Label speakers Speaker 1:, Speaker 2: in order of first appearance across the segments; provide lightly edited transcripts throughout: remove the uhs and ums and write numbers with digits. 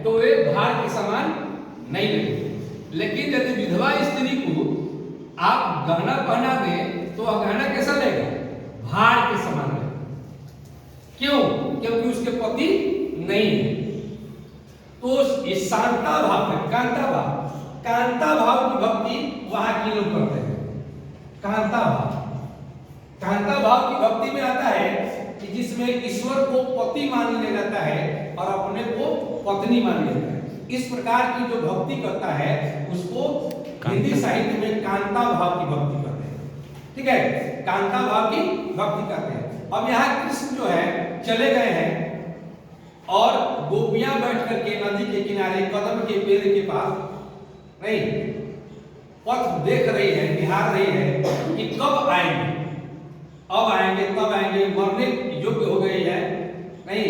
Speaker 1: तो वे भार के समान नहीं लगेंगे। लेकिन यदि विधवा स्त्री को आप गहना पहना दें तो वह गहना कैसा लगेगा? भार के समान लगेगा। क्यों? क्योंकि उसके पति नहीं है। तो ये शांता भाव है, कांता भाव। कांता भाव की भक्ति वहां के लोग करते हैं। कांता भाव, कांता भाव की भक्ति में आता है कि जिसमें ईश्वर को पति मान लिया जाता है और अपने को पत्नी मान लिया जाता है। इस प्रकार की जो भक्ति करता है उसको हिंदी साहित्य में कांता भाव की भक्ति करते हैं। ठीक है, कांता भाव की भक्ति करते हैं। अब यहाँ कृष्ण जो है चले गए हैं और गोपियां बैठ करके नदी के किनारे कदम के पेड़ के पास नहीं पथ देख रही है, निहार रही है कि कब आएंगे, अब आएंगे, तब आएंगे, मरने योग्य हो गई है नहीं,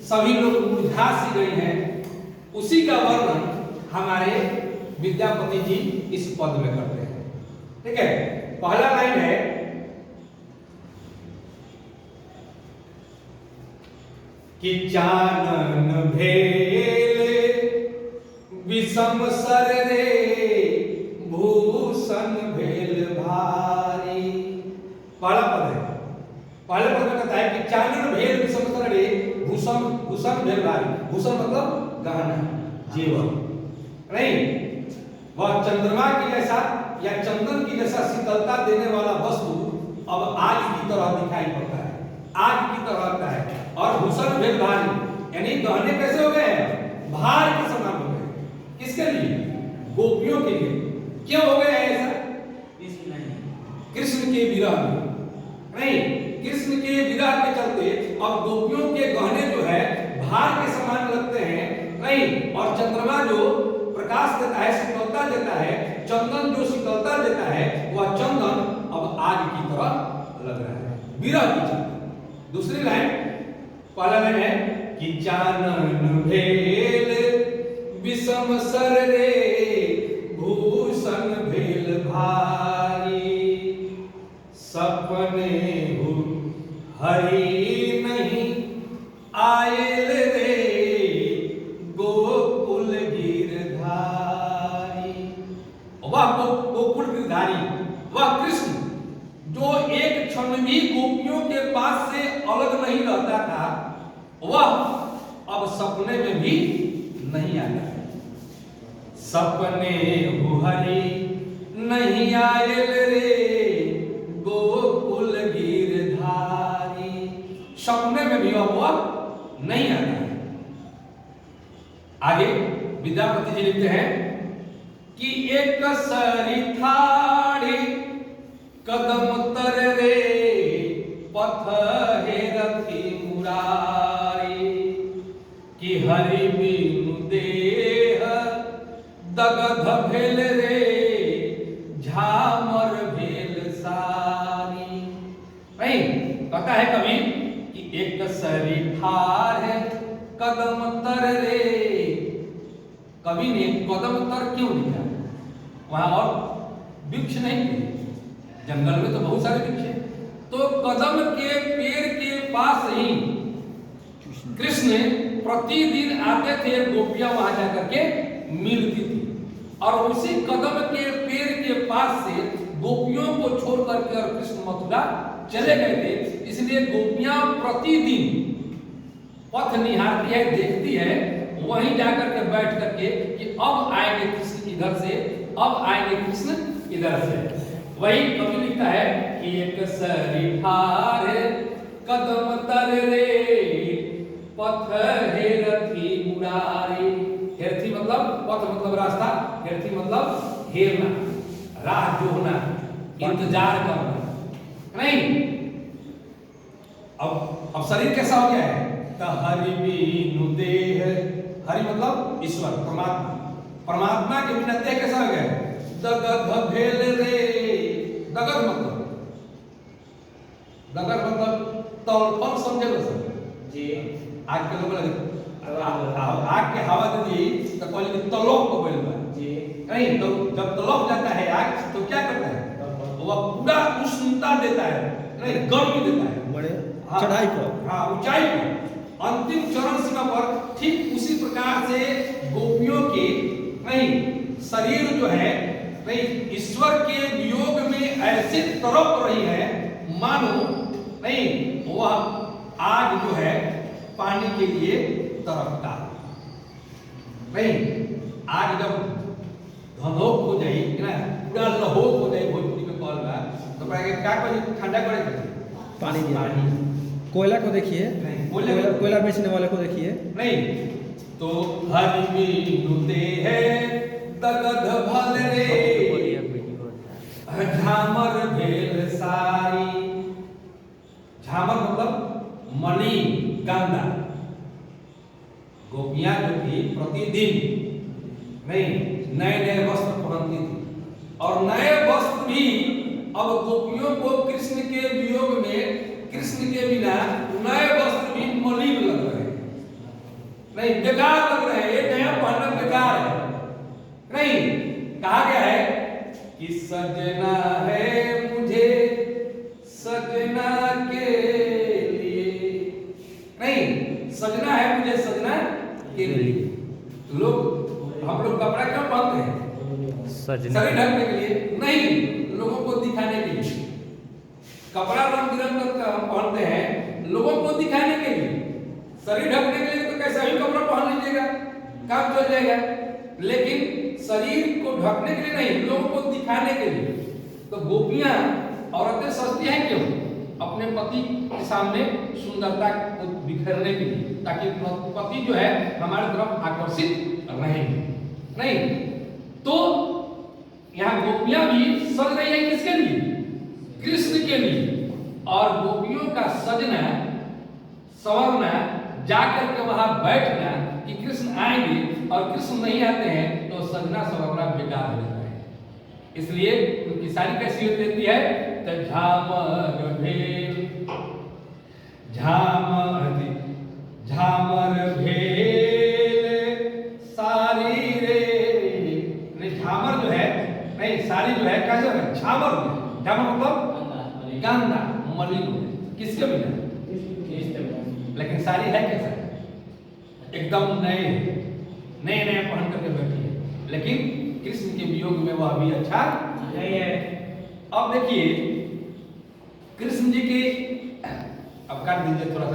Speaker 1: सभी लोग मुरझा सी गई हैं। उसी का वर्णन हमारे विद्यापति जी इस पद में करते हैं। ठीक है, पहला लाइन है कि चानन भेल विषम सर रे भूषण भेल भारी। पहला पद है, पहले पद में कहता है कि चानन भेल विषम सर रे भूषण भूषण भेल भारी। भूषण मतलब गहना, जेवर नहीं, वह चंद्रमा की जैसा या चंदन की जैसा शीतलता देने वाला वस्तु अब आग की तरह दिखाई पड़ता है, आग की तरह लगता है। और भूषण भेल भारी यानी गहने कैसे हो गए? भार के समान हो गए। किसके लिए? गोपियों के लिए। क्यों हो गया ऐसा? कृष्ण के विरह में नहीं, कृष्ण के विरह के चलते अब गोपियों के गहने जो है भार के समान लगते हैं नहीं। और चंद्रमा जो प्रकाश देता है, शीतलता देता है, चंदन जो शीतलता देता है, वह चंदन अब आग की तरह लग रहा है, विरह की चलते। दूसरी लाइन, पहला लाइन है कि चानन भेल विषम सर रे भूषण भेल भारी। सपने हो हरि नहीं आयल रे गोकुल गिरधारी। वह गोकुल गिरधारी, वह कृष्ण जो एक क्षण भी गोपियों के पास से अलग नहीं रहता था, वह अब सपने में भी नहीं आता। सपने हो हरि नहीं आयल रे गोकुल गिरधारी। सपने में भी वह नहीं आता है। आगे विद्यापति जी लिखते हैं कि एक सरी थाड़ी कदम तर रे पथ हेरथी मुरारी। कि हरि बिनु देह दगध भेल रे झामर भेल सारी। नहीं कहता है कवि कि एक सरी ठार है कदम तर रे। कवि ने कदम तर क्यों लिखा? वहां और वृक्ष नहीं थे, जंगल में तो बहुत सारे वृक्ष हैं। तो कदम के पेड़ के पास ही कृष्ण प्रतिदिन आते थे, गोपियां वहां जाकर के मिलती थी। और उसी कदम के पेड़ के पास से गोपियों को छोड़ करके और कृष्ण मथुरा चले गए थे। इसलिए गोपियां प्रतिदिन पथ निहारती है, देखती है, वहीं जाकर के बैठ करके कि अब आएंगे कृष्ण इधर से, अब आएंगे कृष्ण इधर से। वही कवि लिखता है कि एक सरी ठार कदम तर रे पथ हेरथी मुरारी। हेरथी मतलब पथ मतलब रास्ता, हेरथी मतलब हेरना, राह जोहना, इंतजार करना नहीं। अब शरीर कैसा हो गया है? तो हरि बिनु देह, हरि मतलब ईश्वर परमात्मा, परमात्मा के बिना देह कैसा हो गया? दगध भेल रे। दगध मतलब तड़पन समझे लो सर जी। आग के लोग आग के हवा दे दी तो कहले कि तलोक को बोल बा जी। नहीं तो जब तलोक जाता है आग तो क्या करता है? वह पूरा उष्णता देता है, नहीं गर्मी देता है, बड़े चढ़ाई पर, हाँ ऊंचाई पर। अंतिम चरण सीमा पर ठीक उसी प्रकार से गोपियों के नहीं शरीर जो है नहीं ईश्वर के वियोग में ऐसे तड़प रही है मानो नहीं वह आग जो है पानी के लिए तड़पता नहीं। आग जब धनोक हो जाए ना पूरा लहोक हो जाए भोजपुरी में कॉल बा तो क्या करें ठंडा करे
Speaker 2: पानी दिया कोयला को देखिए कोयला बेचने वाले को देखिए
Speaker 1: नहीं तो हरि मीनुते है दगध भल रे झामर भेल सारी। झामर मतलब मणि गंगा। गोपियां जो थी प्रतिदिन नहीं नए नए वस्त्र पहनती थी और नए वस्त्र भी अब गोपियों को कृष्ण के वियोग में कृष्ण के बिना नए वस्त्र भी मलिन लग रहे हैं नहीं बेकार लग रहे हैं। ये नया पहनना बेकार है नहीं। कहा गया है कि सजना है मुझे सजना के लिए नहीं सजना है मुझे सजना के लिए। लोग हम लोग कपड़ा क्यों पहनते हैं? शरीर ढकने के लिए नहीं लोगों को दिखाने के लिए। कपड़ा रंग बिरंग का हम पहनते हैं लोगों को दिखाने के लिए। शरीर ढकने के लिए तो कैसा भी कपड़ा पहन लीजिएगा काम चल जाएगा लेकिन शरीर को ढकने के लिए नहीं लोगों को दिखाने के लिए। तो गोपियां औरतें सजती हैं क्यों? अपने पति के सामने सुंदरता को बिखरने के लिए ताकि पति जो है हमारी तरफ आकर्षित रहे नहीं। तो यहाँ गोपियां भी सज रही है किसके लिए? कृष्ण के लिए। और गोपियों का सजना संवरना जाकर के वहां बैठना कि कृष्ण आएंगे और कृष्ण नहीं आते हैं तो सजना संवरना बेकार हो जाता है। इसलिए उनकी सारी कैसी होती है तो झामर भेल सारी रे। झामर जो है नहीं सारी जो है कैसे है झामर मतलब गंदा मलिन किसके बिना लेकिन सारी है कैसा एकदम नए नए पहन करके बैठी है लेकिन कृष्ण के वियोग में वह अभी अच्छा नहीं है। अब देखिए कृष्ण जी के अब काट दीजिए थोड़ा सा।